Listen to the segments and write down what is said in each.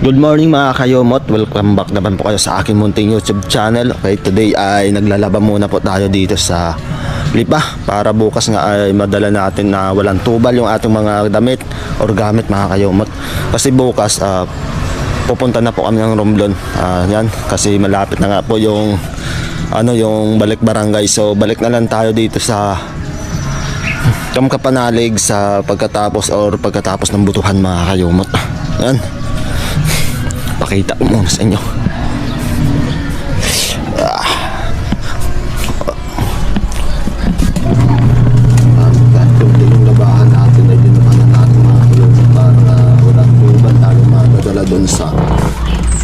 Good morning mga kayomot, welcome back naman po kayo sa aking munting YouTube channel. Okay, today ay naglalaba muna po tayo dito sa Lipa para bukas nga ay madala natin na walang tubal yung ating mga damit or gamit mga kayomot. Kasi bukas pupunta na po kami ng Romblon. Yan, kasi malapit na nga po yung yung balik barangay. So balik na lang tayo dito sa Kamkapanalig sa pagkatapos ng butuhan mga kayomot. Yan. Pakita ko muna sa inyo. Kunti yung labahan natin ay dinabanan natin mga kilomot para walang tuban tayo madadala doon sa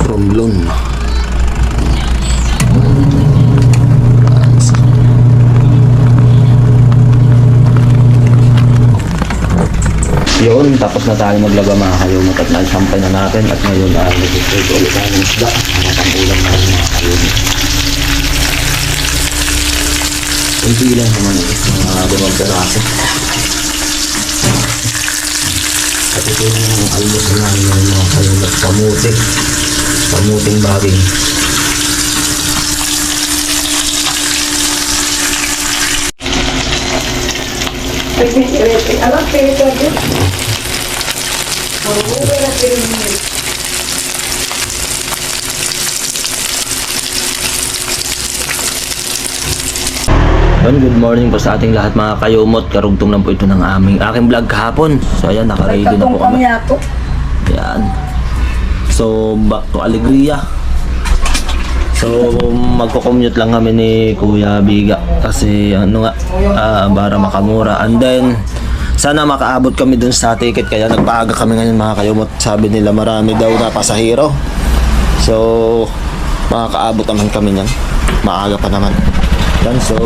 Romblon. Yun, tapos na tayo maglaba mga kayomot at naisampay na natin at ngayon ay nag-prito ulit tayo ng isda para pang-ulam na rin mga kayomot. Kunti lang naman mga 5 peraso. At ito yung almusal namin ng mga kayomot, kamuting baging. Good morning po sa ating lahat mga kayomot. Karugtong lang po ito ng aking vlog kahapon. So ayan, naka-ready na po kami. Ayan. So back to Alegria. So magko-commute lang kami ni Kuya Biga kasi para makamura, and then sana makaabot kami dun sa ticket, kaya nagpaaga kami ngayon mga kayomot. Sabi nila marami daw na pasahero, so makakaabot naman kami niyan, maaga pa naman yan. So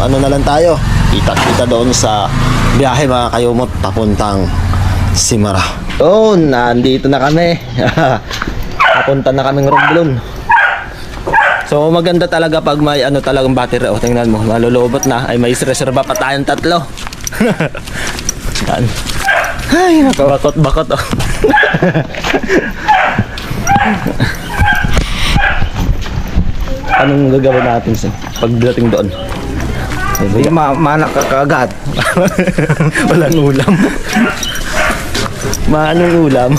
na lang tayo, kita doon sa biyahe mga kayomot papuntang Simara. Oh, nandito na kami. Papunta na kaming Romblon. So maganda talaga pag may talagang battery. O tingnan mo, malulobot na. Ay may reserva pa tayong 3. Yan. Ay, nakabakot-bakot oh. Anong gagawin natin sa pagdating doon? Hindi manak ka kaagad. Walang ulam. Anong ulam?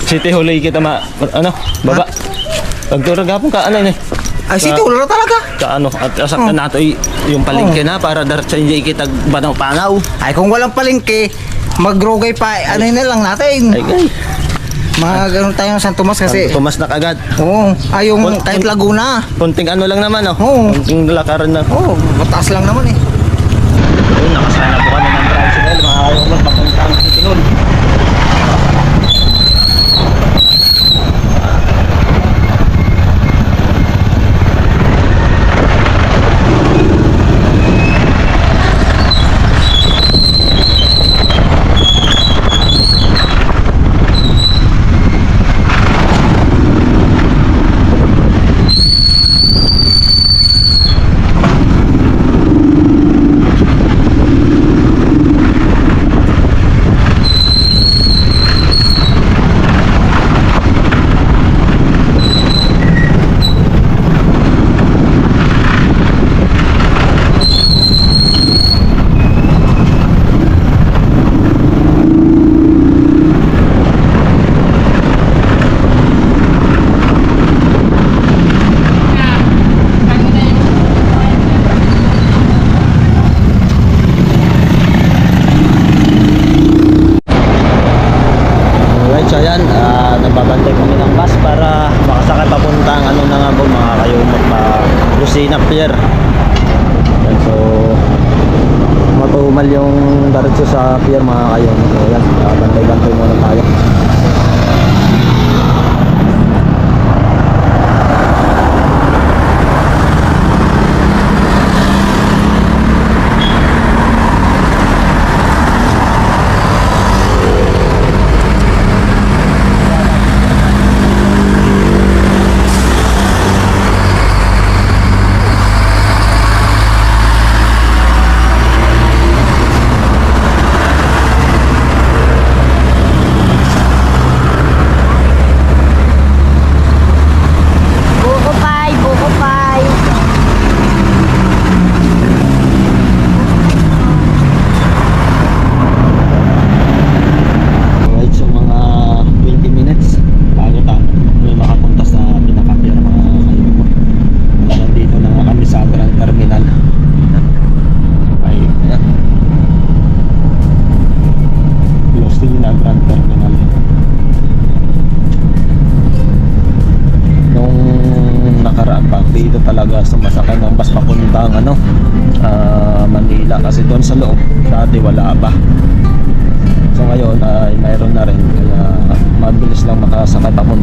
City Hall kita baba. Pagturag hapon ka Ay City Hall na talaga. At asak na nato yung palengke na para daratsa hindi kita banaw-panaw. Ay kung walang palengke, magrogay pa na lang natin. Ay gay. Magano tayo sa San Tomas kasi. San Tomas na kagad. Oo. Ay yung kahit Laguna. Kunting lang naman Oo. Kunting lakaran na. Oo, mataas lang naman Nakasana po kami ng tricycle mga kayomot papuntang City Hall. So ayan, nagbabantay kami ng bus para makasakay papuntang mga kayomot pa Lucena Pier. Yan, so matumal yung diretso sa pier mga kayomot. So ayan, bantay-bantay muna tayo.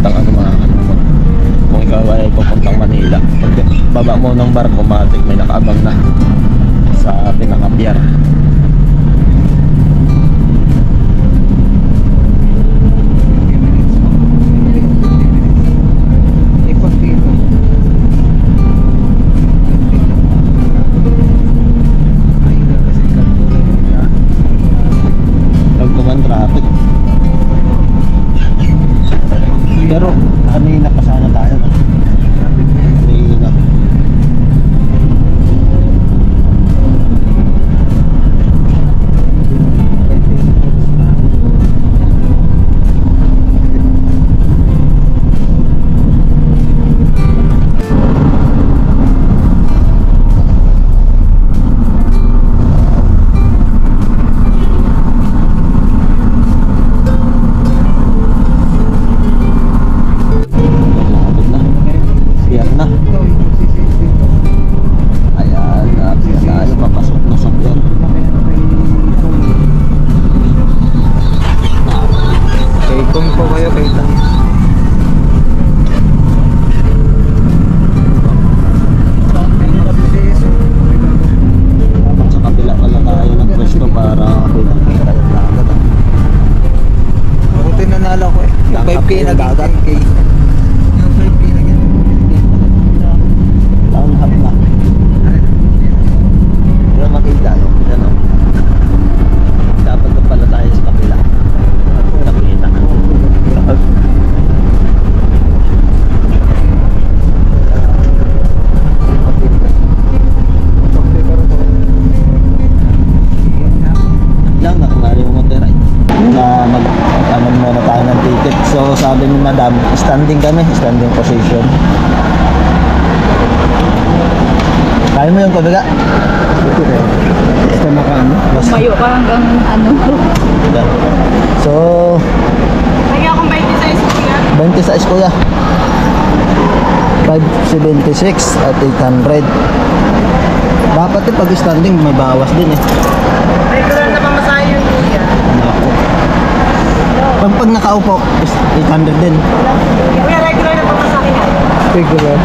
magandang ano mga kalumot. Kung ikaw ay pupuntang Manila, pag baba mo ng barko, matik may nakaabang na sa pinaka-pier. Ikot dito. Nagkuman traffic. Pero kanina pa sana tayo. No? Kanina. Malapit na. Pier na. Ayan, lapit na tayo. Papasok na sa pier. Kay kung po kayo kay Tang. Dapat sa kabila pala tayo ng pwesto para kabilang pera yung dagat. Buti nanalo ko eh. Yung 5K na Dagat. 10K. Yung 5K na Down half na. Pero makita yun. Yan o. Dapat doon pala tayo sa kabila. Nakita. Lang na yung motor ay na mag ano muna tayo ng ticket. So sabi ni madam, standing kami, standing position. Kaya mo yung kabiga? Basta makaano. Mayo ka hanggang ano. So, Lagyan akong 26 kuya. 26 kuya. 576 at 800. Dapat eh pag standing may bawas din eh. Regular na pamasahe yun kuya. Naku. Pag nakaupo, is 800 din. Kuya, regular na pamasahe nga. Regular.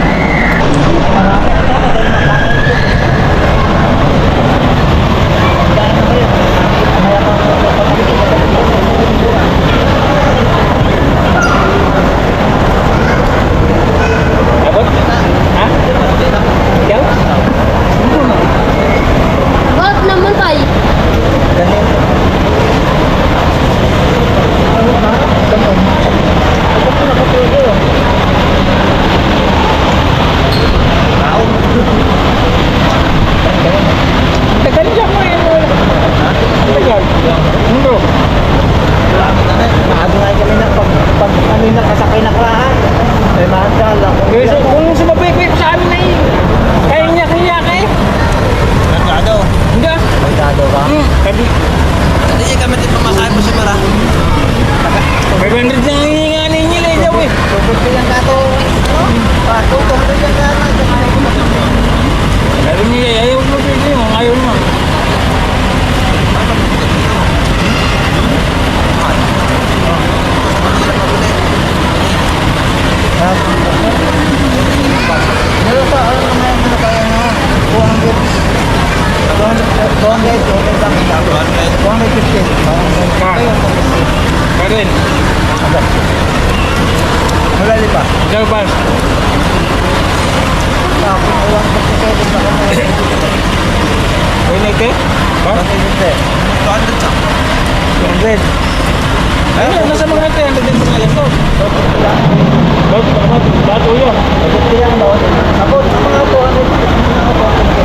Bakit naman tayo? Tagal lang mo yun. Tagal. Ano? Nakagungay kami na pag kami nakasakay na klahan. May mahal lang. Guys, kung sumabay-bay pa sa amin na yun. Kaya niya kay. Nagado. Hindi. Nagado ka? Sabi, Hindi kami din pamasahe mo si Mara. 500 na hihinganin niya lang daw eh. Tugod ko yung gato. Tugod ko yung gato. Sabi niya, ayaw mo pwede mo, ayaw mo. Pero sa ano naman yung pinakaya nyo? 250. Karin, Wala di pa. ikaw ba? Pwede ka? Ha? 200 sa. 200. Ayun, nasa mga 300 din sa ngayon ko. Bato yun. Ako, mga 200.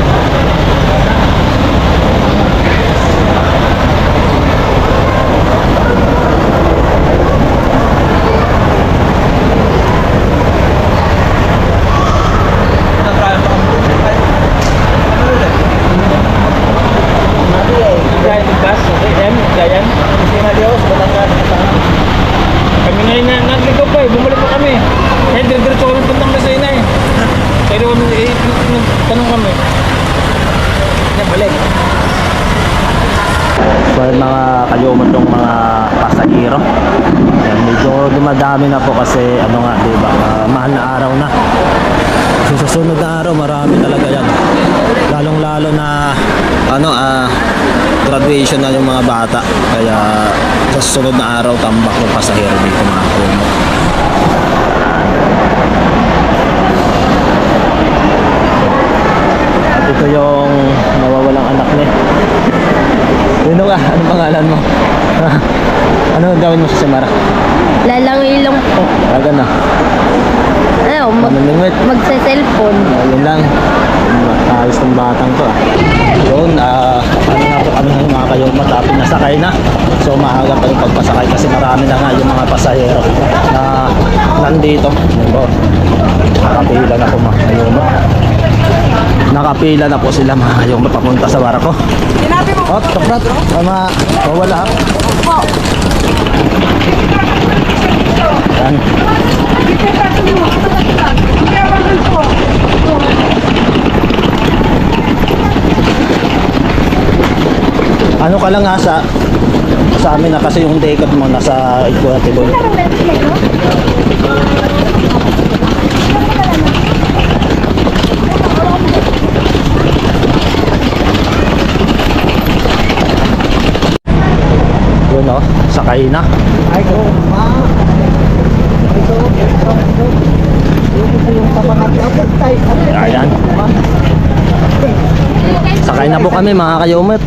Gayan, gas. Gayan, gayan. Kami ngayon na nagligaw pa eh. Bumalik pa kami. Kaya dire-diretso kami puntang Lasay na eh. Pero kami, tanong kami. Balik. So yung mga kayumot yung mga pasahero. Ayan, medyo dumadami na po kasi ano nga, di ba, mahal na araw na. Sa susunod na araw, marami talaga yan. Lalong-lalo na graduation na yung mga bata. Kaya sa susunod na araw, tambak yung pasahero dito mga kayumot. At ito yung nawawalang anak niya. Sino ka? Anong pangalan mo? Ano gawin mo sa Samara? Lalangilong po. Talaga na. Ano, Manunungwit. magsa-cellphone. Ayun lang. Ayos ng batang to. Yun, ano nga po kami ng mga kayumot. Pinasakay na. So maaga pa yung pagpasakay kasi marami na nga yung mga pasahero na nandito. Yun po. Nakapila na po mga kayumot. Nakapila na po sila mga kayumot papunta sa barko. Sinabi mo. Oh, tokrat. Mawala. Yan. Ano ka lang asa sa amin na kasi yung dekot mo nasa Equatable. Yun o, sakay na. Ayan. Sakay na po kami mga kayumot.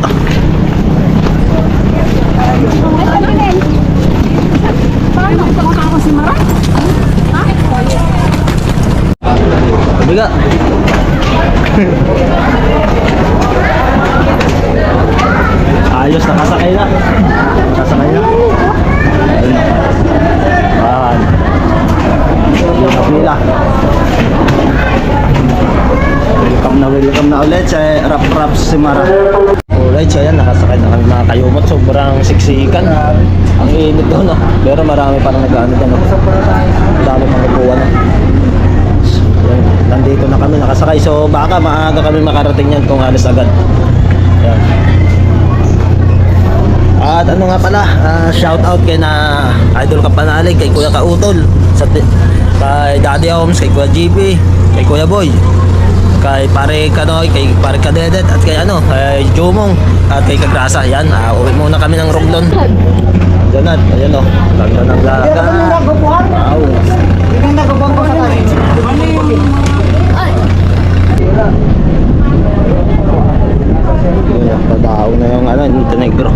Biga. Ayos, nakasakay na. Nakasakay na. Ayan. Yung kapila. Welcome na ulit sa Rap Simara. Alright, so ayan, nakasakay na kami mga kayumot. Sobrang siksikan. Ang init doon, no? Pero marami parang nag-ano doon, no? Ang dami pang nakuha, no? Ayan, nandito na kami nakasakay. So baka maaga kami makarating yan kung alis agad. Ayan. At ano nga pala, shout out kay na Idol Kapanalig, kay Kuya Kautol, kay Daddy Holmes, kay Kuya GB, kay Kuya Boy, kay Pare Kanoy, kay Pare Kadedet, at kay kay Jomong, at kay Kagrasa. Yan, uwi muna kami ng Romblon. Diyan at, ayan o, ganda ng laga. Wow. Hindi nagubang ko sa kanin. Ano yung... Yun, tadao na yung Montenegro.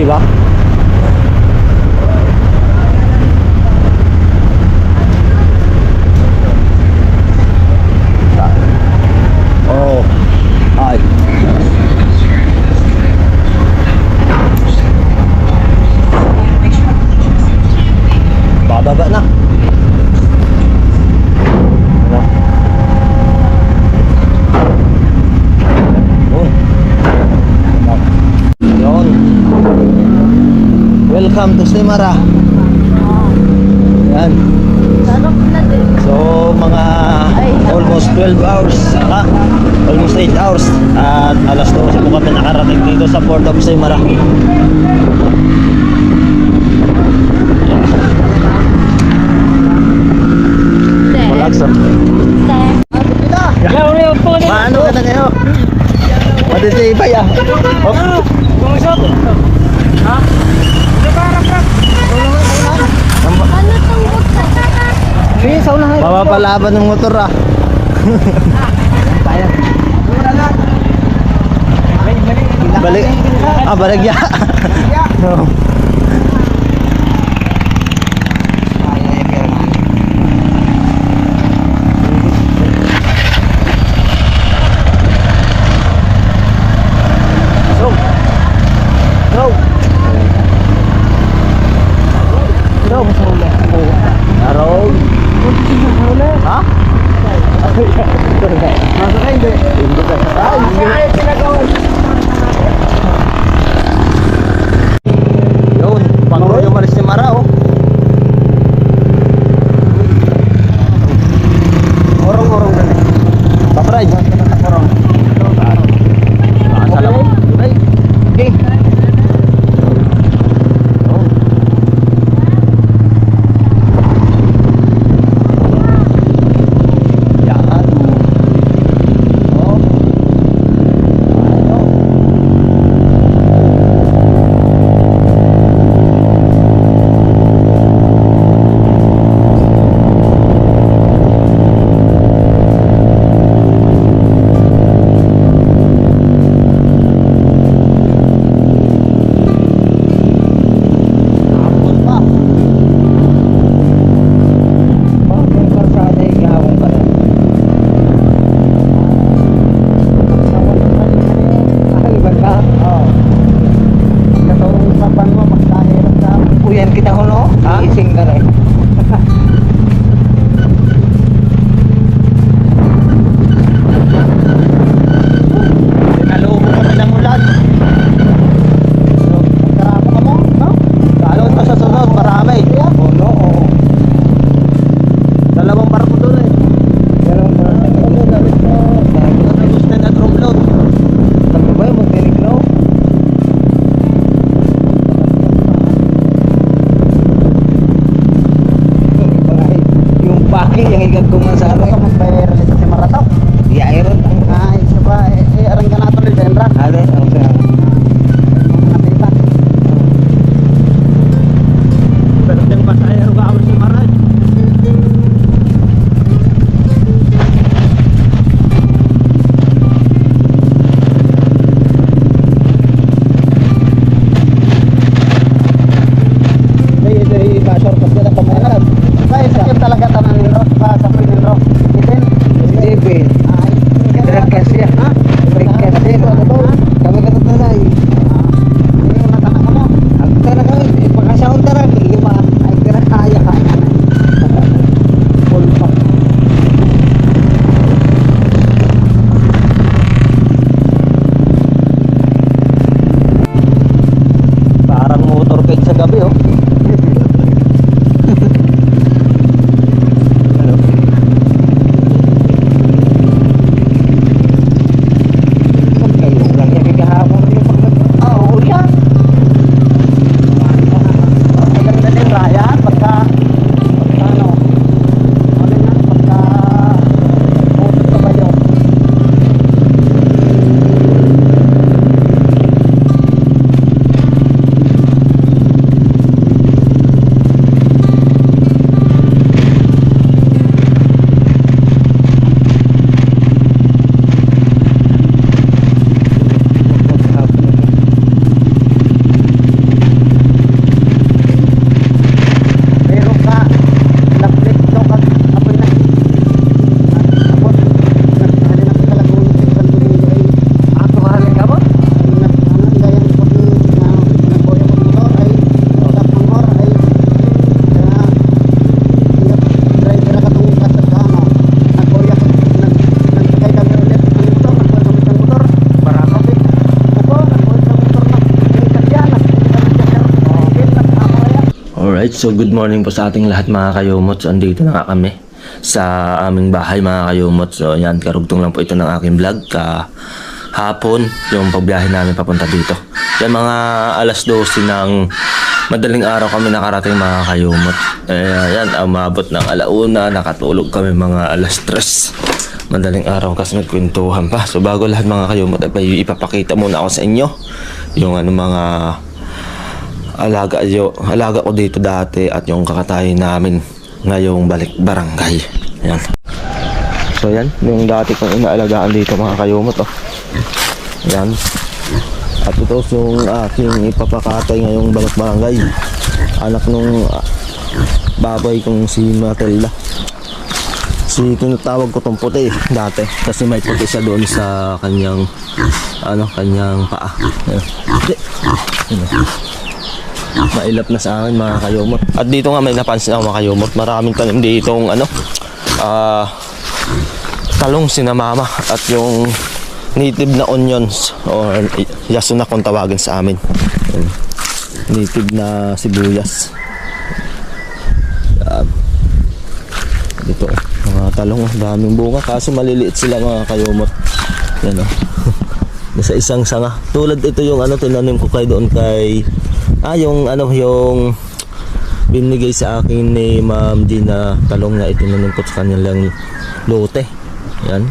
ba? Oh. Ay. Bababa na. Ano? Yun. Welcome to Semara. Yan. So, mga almost 12 hours. Almost 8 hours. At alas 12 po kami nakarating dito sa Port of Semara. Relax. Paano ka na ngayon? Matitibay ah. Oh. Sige, sa unahan. Mapapalaban ng motor ah. Balik. Ah, baligya. No. Ha? Nasa kayo, hindi. Yun, pangro yung malis ni Mara oh. Orong-orong na. Papray. Orong. Salam. Ay, okay. Yan. Oh. Hapon pa. Yung karsada ay gawang pa rin. Ay, bangka? Oo. Katulong sa pan mo, magkahirap sa uyan kita ko no? Ising ka rin. Pinalubo kami ng ulan. Karamo ka mo, no? Lalo pa sa sunod, marami. Oo, no? Oo. Dalawang barko doon eh. Dalawang barko. Tapos na na-drop load. Ano ba yung magdinig no? Yung packing, yung igagkuman sa ano. Mas bayar nito si Marataw. Di iron. Ay, isa ba? Arang ka nato rin, Sandra. Ano? Ang sa... Pero din pa sa aerogawa si Mara. Ay, ma-shortcut ka na pamayanan. Ay, sakit talaga tanan nilo. Sa nilo. Itin? David. Ay, direct cash ya. Ha? Direct cash ya. Kami ka tatanay. Yung natanak mo. Ang tanak kami. Pagkasaon tarak. Lima. Ay, kira kaya ka. Full pack. Parang motorcade sa gabi oh. Ano? Kayo lang yan kagahapon Alright, so good morning po sa ating lahat mga kayumot. So andito na nga kami sa aming bahay mga kayumot. So yan, karugtong lang po ito ng aking vlog hapon yung pagbiyahe namin papunta dito. Yan mga alas 12 ng madaling araw kami nakarating mga kayumot. Yan, umabot ng alauna, nakatulog kami mga alas 3 madaling araw kasi nagkwentuhan pa. So bago lahat mga kayumot, ipapakita muna ako sa inyo yung mga alaga ko dito dati at yung kakatayin namin ngayong balik barangay. Yan. So yan, yung dati kong inaalagaan dito mga kayumot Yan. At ito yung aking ipapakatay ngayong balik barangay. Anak nung baboy kong si Matilda. Tinatawag ko tong puti dati kasi may puti siya doon sa kanyang kanyang paa. Mailap na sa akin mga kayumot. At dito nga may napansin ako mga kayumot. Maraming tanim ditong talong sinamama at yung native na onions or yasuna kung tawagin sa amin. Native na sibuyas. Dito mga talong, daming bunga kaso maliliit sila mga kayumot. Yan nasa isang sanga. Tulad ito yung tinanim ko kay doon kay yung binigay sa akin ni Ma'am G na talong na itinanim ko sa kanilang lote. Yan.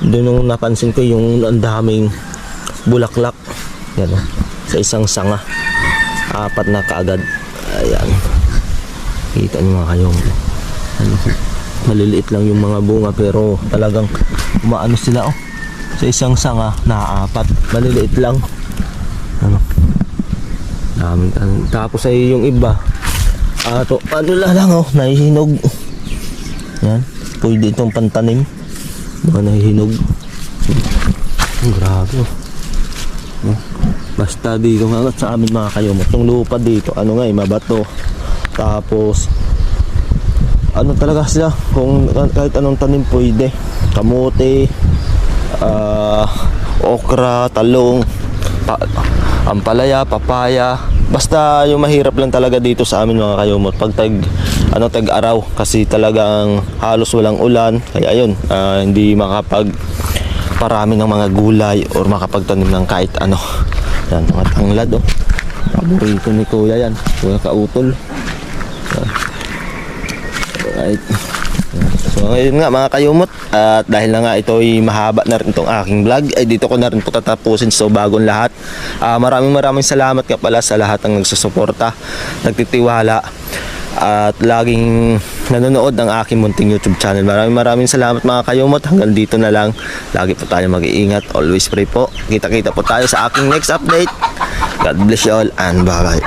Doon nung napansin ko yung ang daming bulaklak. Yan sa isang sanga. 4 na kaagad. Ayan. Kita niyo mga kayong maliliit lang yung mga bunga pero talagang umaano sila sa isang sanga na 4. Maliliit lang. Tapos ay yung iba lang nahihinog. Yan, pwede itong pantanim mga nahihinog. Grabe basta dito nga sa amin mga kayumot yung lupa dito mabato. Tapos talaga sila kung kahit anong tanim pwede. Kamote, okra, talong, ampalaya, papaya. Basta yung mahirap lang talaga dito sa amin mga kayumot pag tag-araw kasi talagang halos walang ulan kaya ayun hindi parami ng mga gulay or makapagtanim ng kahit ano. Yan, mga tanglad paborito ni kuya yan, kuya Kautol. Right. So ngayon nga mga kayumot, at dahil na nga ito ay mahaba na rin itong aking vlog, ay dito ko na rin po tatapusin. So bagong lahat, maraming salamat ka pala sa lahat ng nagsusuporta, nagtitiwala at laging nanonood ng aking munting YouTube channel. Maraming salamat mga kayumot. Hanggang dito na lang. Lagi po tayo mag-iingat. Always pray po. Kita-kita po tayo sa aking next update. God bless you all and bye bye.